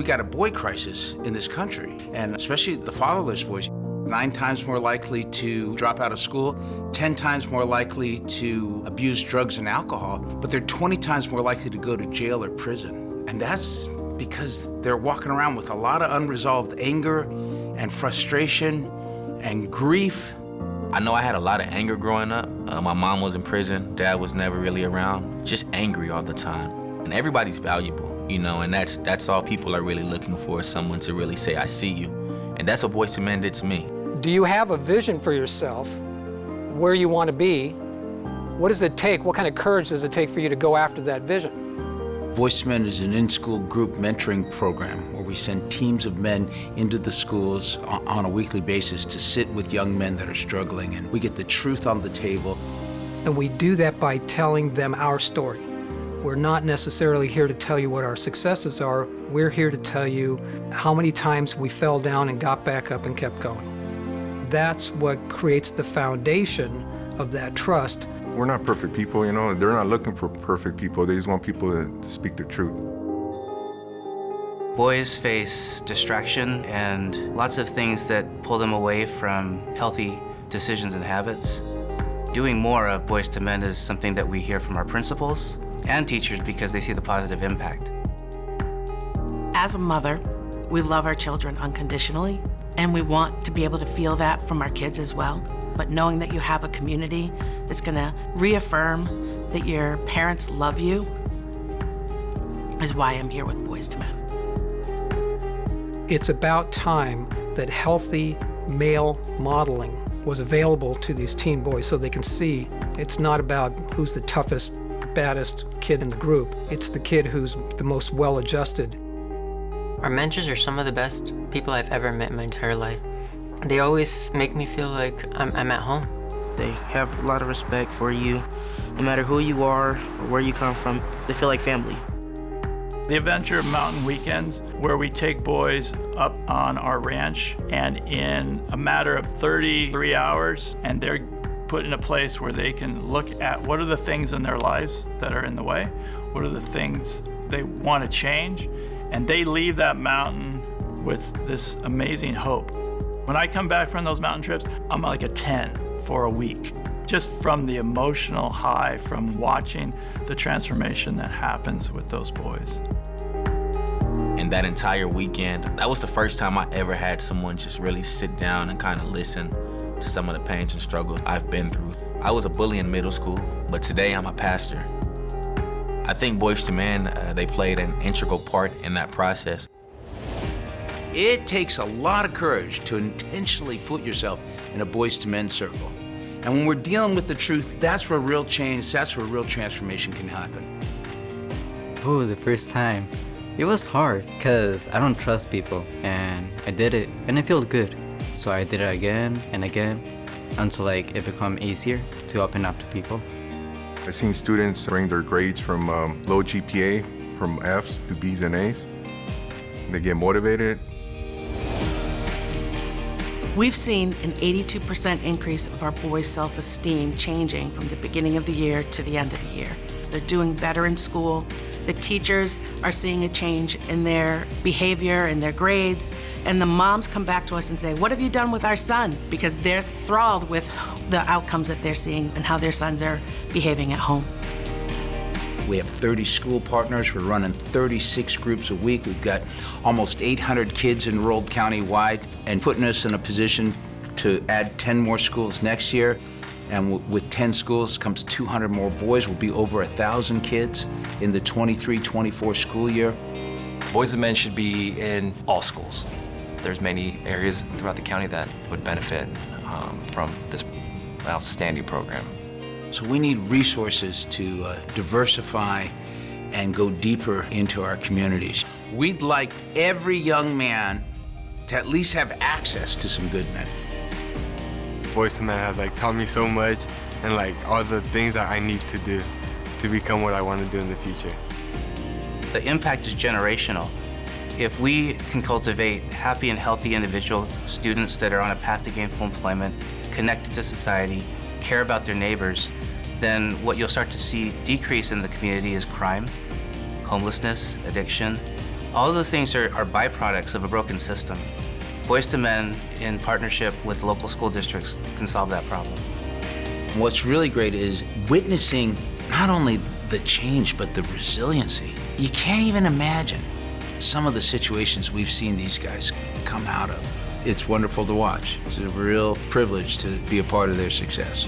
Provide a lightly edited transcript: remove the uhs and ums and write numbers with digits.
We got a boy crisis in this country, and especially the fatherless boys. 9 times more likely to drop out of school, 10 times more likely to abuse drugs and alcohol, but they're 20 times more likely to go to jail or prison. And that's because they're walking around with a lot of unresolved anger and frustration and grief. I know I had a lot of anger growing up. My mom was in prison, dad was never really around, just angry all the time. And everybody's valuable, you know, and that's all people are really looking for, is someone to really say, I see you. And that's what B2M did to me. Do you have a vision for yourself, where you want to be? What does it take? What kind of courage does it take for you to go after that vision? B2M is an in-school group mentoring program where we send teams of men into the schools on a weekly basis to sit with young men that are struggling, and we get the truth on the table. And we do that by telling them our story. We're not necessarily here to tell you what our successes are. We're here to tell you how many times we fell down and got back up and kept going. That's what creates the foundation of that trust. We're not perfect people, you know. They're not looking for perfect people. They just want people to speak the truth. Boys face distraction and lots of things that pull them away from healthy decisions and habits. Doing more of B2M is something that we hear from our principals and teachers because they see the positive impact. As a mother, we love our children unconditionally, and we want to be able to feel that from our kids as well. But knowing that you have a community that's gonna reaffirm that your parents love you is why I'm here with B2M. It's about time that healthy male modeling was available to these teen boys so they can see it's not about who's the toughest, baddest kid in the group. It's the kid who's the most well-adjusted. Our mentors are some of the best people I've ever met in my entire life. They always make me feel like I'm at home. They have a lot of respect for you. No matter who you are or where you come from, they feel like family. The Adventure Mountain Weekends, where we take boys up on our ranch, and in a matter of 33 hours, and they're put in a place where they can look at what are the things in their lives that are in the way, what are the things they want to change, and they leave that mountain with this amazing hope. When I come back from those mountain trips, I'm like a 10 for a week, just from the emotional high from watching the transformation that happens with those boys. And that entire weekend, that was the first time I ever had someone just really sit down and kind of listen to some of the pains and struggles I've been through. I was a bully in middle school, but today I'm a pastor. I think B2M, they played an integral part in that process. It takes a lot of courage to intentionally put yourself in a B2M circle. And when we're dealing with the truth, that's where real change, that's where real transformation can happen. Oh, the first time. It was hard because I don't trust people, and I did it and it felt good. So I did it again and again until it became easier to open up to people. I've seen students bring their grades from low GPA, from Fs to Bs and As. They get motivated. We've seen an 82% increase of our boys' self-esteem changing from the beginning of the year to the end of the year. So they're doing better in school. The teachers are seeing a change in their behavior and their grades. And the moms come back to us and say, what have you done with our son? Because they're enthralled with the outcomes that they're seeing and how their sons are behaving at home. We have 30 school partners. We're running 36 groups a week. We've got almost 800 kids enrolled countywide, and putting us in a position to add 10 more schools next year. And with 10 schools comes 200 more boys. We'll be over 1,000 kids in the 23-24 school year. B2M should be in all schools. There's many areas throughout the county that would benefit from this outstanding program. So we need resources to diversify and go deeper into our communities. We'd like every young man to at least have access to some good men. B2M has taught me so much, and all the things that I need to do to become what I want to do in the future. The impact is generational. If we can cultivate happy and healthy individual students that are on a path to gainful employment, connected to society, care about their neighbors, then what you'll start to see decrease in the community is crime, homelessness, addiction, All of those things are byproducts of a broken system. Boys to Men, in partnership with local school districts, can solve that problem. What's really great is witnessing not only the change, but the resiliency. You can't even imagine some of the situations we've seen these guys come out of. It's wonderful to watch. It's a real privilege to be a part of their success.